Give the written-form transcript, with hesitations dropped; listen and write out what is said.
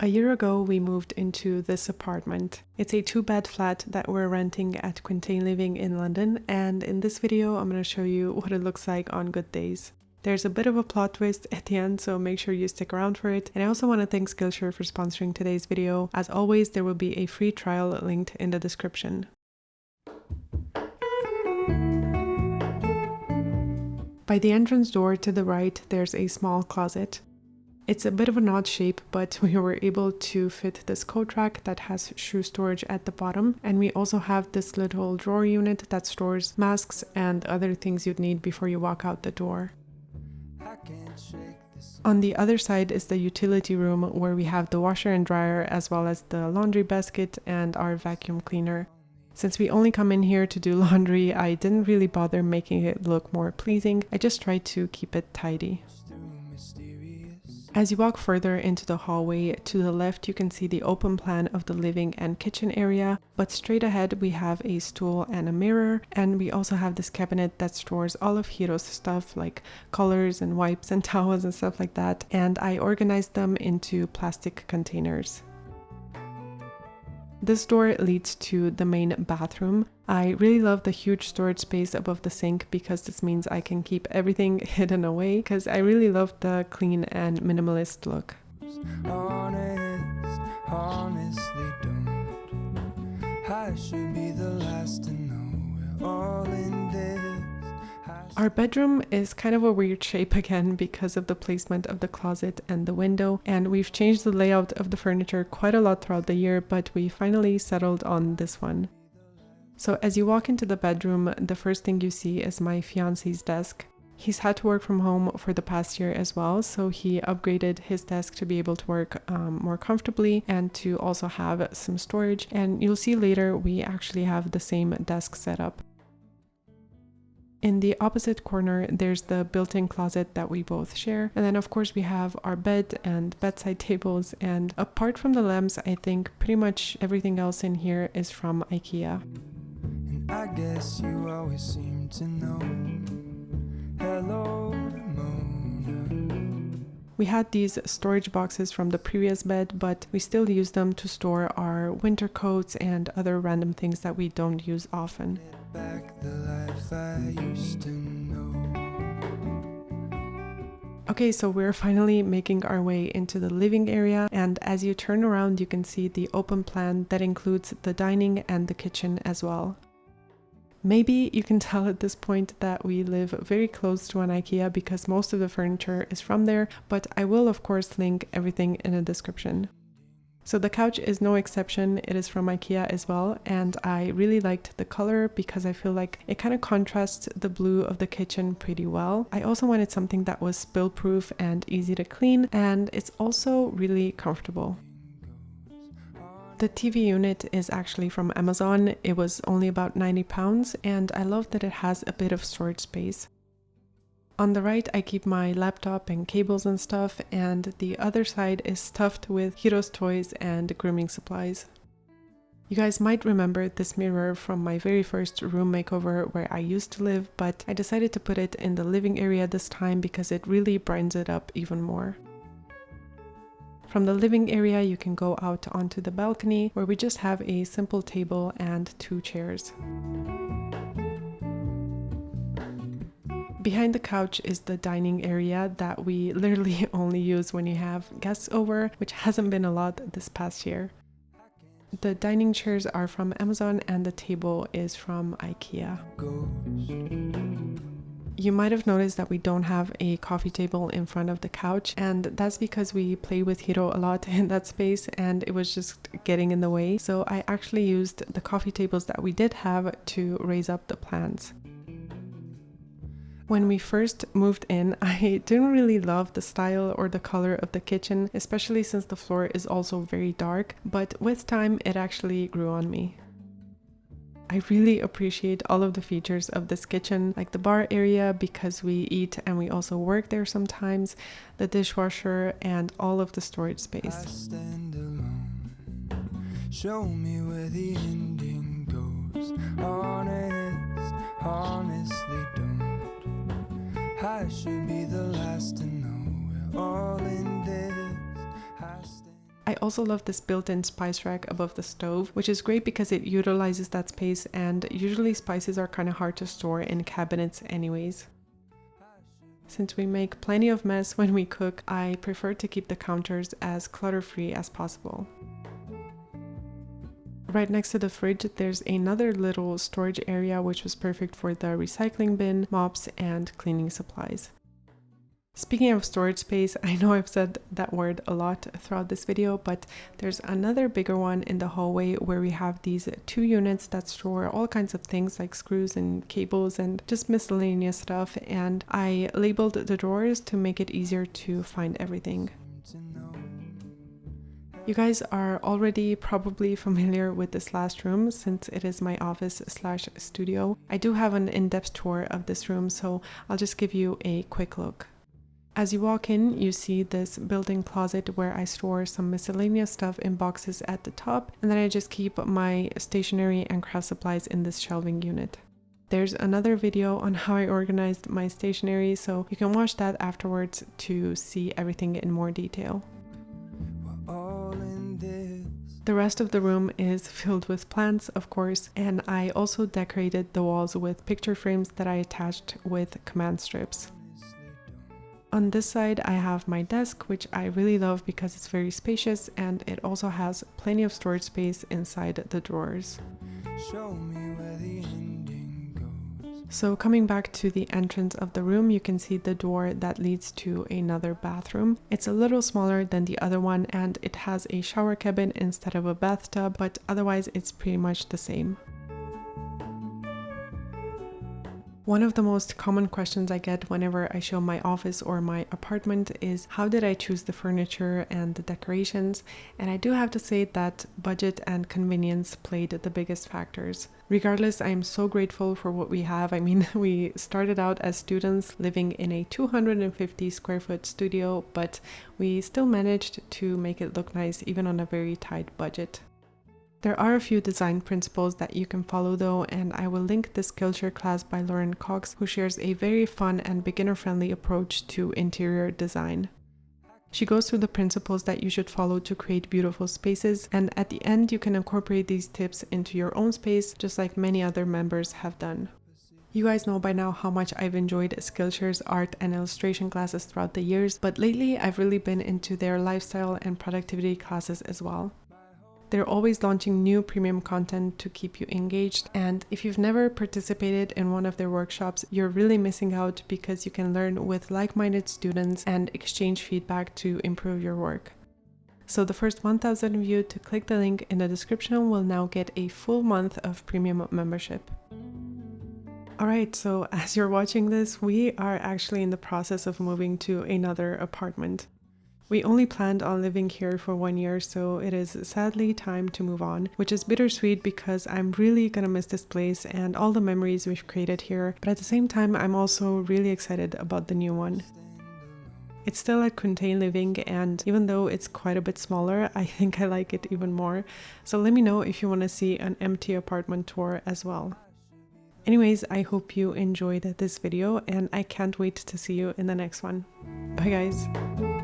A year ago, we moved into this apartment. It's a 2-bed flat that we're renting at Quintain Living in London, and in this video, I'm going to show you what it looks like on good days. There's a bit of a plot twist at the end, so make sure you stick around for it. And I also want to thank Skillshare for sponsoring today's video. As always, there will be a free trial linked in the description. By the entrance door to the right, there's a small closet. It's a bit of an odd shape, but we were able to fit this coat rack that has shoe storage at the bottom. And we also have this little drawer unit that stores masks and other things you'd need before you walk out the door. On the other side is the utility room where we have the washer and dryer as well as the laundry basket and our vacuum cleaner. Since we only come in here to do laundry, I didn't really bother making it look more pleasing. I just tried to keep it tidy. As you walk further into the hallway, to the left you can see the open plan of the living and kitchen area, but straight ahead we have a stool and a mirror, and we also have this cabinet that stores all of Hiro's stuff like colors and wipes and towels and stuff like that, and I organized them into plastic containers. This door leads to the main bathroom. I really love the huge storage space above the sink because this means I can keep everything hidden away, because I really love the clean and minimalist look. Honestly don't. I should be the last to know we're all in this. Our bedroom is kind of a weird shape again because of the placement of the closet and the window, and we've changed the layout of the furniture quite a lot throughout the year, but we finally settled on this one. So as you walk into the bedroom, the first thing you see is my fiance's desk. He's had to work from home for the past year as well, so he upgraded his desk to be able to work more comfortably and to also have some storage, and you'll see later we actually have the same desk setup. In the opposite corner, there's the built-in closet that we both share. And then of course we have our bed and bedside tables, and apart from the lamps, I think pretty much everything else in here is from IKEA. And I guess you always seem to know. Hello, Mona. We had these storage boxes from the previous bed, but we still use them to store our winter coats and other random things that we don't use often. Back the life I used to know. Okay, so we're finally making our way into the living area, and as you turn around you can see the open plan that includes the dining and the kitchen as well. Maybe you can tell at this point that we live very close to an IKEA because most of the furniture is from there, but I will of course link everything in the description. So the couch is no exception, it is from IKEA as well, and I really liked the color because I feel like it kind of contrasts the blue of the kitchen pretty well. I also wanted something that was spill-proof and easy to clean, and it's also really comfortable. The TV unit is actually from Amazon. It was only about £90, and I love that it has a bit of storage space. On the right, I keep my laptop and cables and stuff, and the other side is stuffed with Hiro's toys and grooming supplies. You guys might remember this mirror from my very first room makeover where I used to live, but I decided to put it in the living area this time because it really brightens it up even more. From the living area, you can go out onto the balcony where we just have a simple table and 2 chairs. Behind the couch is the dining area that we literally only use when you have guests over, which hasn't been a lot this past year. The dining chairs are from Amazon and the table is from IKEA. You might have noticed that we don't have a coffee table in front of the couch, and that's because we play with Hiro a lot in that space and it was just getting in the way. So I actually used the coffee tables that we did have to raise up the plants. When we first moved in, I didn't really love the style or the color of the kitchen, especially since the floor is also very dark, but with time it actually grew on me. I really appreciate all of the features of this kitchen, like the bar area because we eat and we also work there sometimes, the dishwasher, and all of the storage space. I stand alone. Show me where the ending goes. Honestly don't. I should be the last to know we're all in this. I also love this built-in spice rack above the stove, which is great because it utilizes that space, and usually spices are kind of hard to store in cabinets anyways. Since we make plenty of mess when we cook, I prefer to keep the counters as clutter-free as possible. Right next to the fridge, there's another little storage area which was perfect for the recycling bin, mops, and cleaning supplies. Speaking of storage space, I know I've said that word a lot throughout this video, but there's another bigger one in the hallway where we have these 2 units that store all kinds of things like screws and cables and just miscellaneous stuff, and I labeled the drawers to make it easier to find everything. You guys are already probably familiar with this last room since it is my office/studio. I do have an in-depth tour of this room, so I'll just give you a quick look. As you walk in, you see this built-in closet where I store some miscellaneous stuff in boxes at the top, and then I just keep my stationery and craft supplies in this shelving unit. There's another video on how I organized my stationery, so you can watch that afterwards to see everything in more detail. The rest of the room is filled with plants, of course, and I also decorated the walls with picture frames that I attached with command strips. On this side, I have my desk, which I really love because it's very spacious and it also has plenty of storage space inside the drawers. Show me where the ending goes. So coming back to the entrance of the room, you can see the door that leads to another bathroom. It's a little smaller than the other one and it has a shower cabin instead of a bathtub, but otherwise it's pretty much the same. One of the most common questions I get whenever I show my office or my apartment is how did I choose the furniture and the decorations, and I do have to say that budget and convenience played the biggest factors. Regardless, I am so grateful for what we have. I mean, we started out as students living in a 250 square foot studio, but we still managed to make it look nice even on a very tight budget. There are a few design principles that you can follow though, and I will link the Skillshare class by Lauren Cox, who shares a very fun and beginner-friendly approach to interior design. She goes through the principles that you should follow to create beautiful spaces, and at the end you can incorporate these tips into your own space, just like many other members have done. You guys know by now how much I've enjoyed Skillshare's art and illustration classes throughout the years, but lately I've really been into their lifestyle and productivity classes as well. They're always launching new premium content to keep you engaged, and if you've never participated in one of their workshops, you're really missing out because you can learn with like-minded students and exchange feedback to improve your work. So the first 1,000 of you to click the link in the description will now get a full month of premium membership. Alright, so as you're watching this, we are actually in the process of moving to another apartment. We only planned on living here for 1 year, so it is sadly time to move on, which is bittersweet because I'm really gonna miss this place and all the memories we've created here, but at the same time I'm also really excited about the new one. It's still at Quintain living, and even though it's quite a bit smaller, I think I like it even more, so let me know if you want to see an empty apartment tour as well. Anyways, I hope you enjoyed this video and I can't wait to see you in the next one. Bye guys!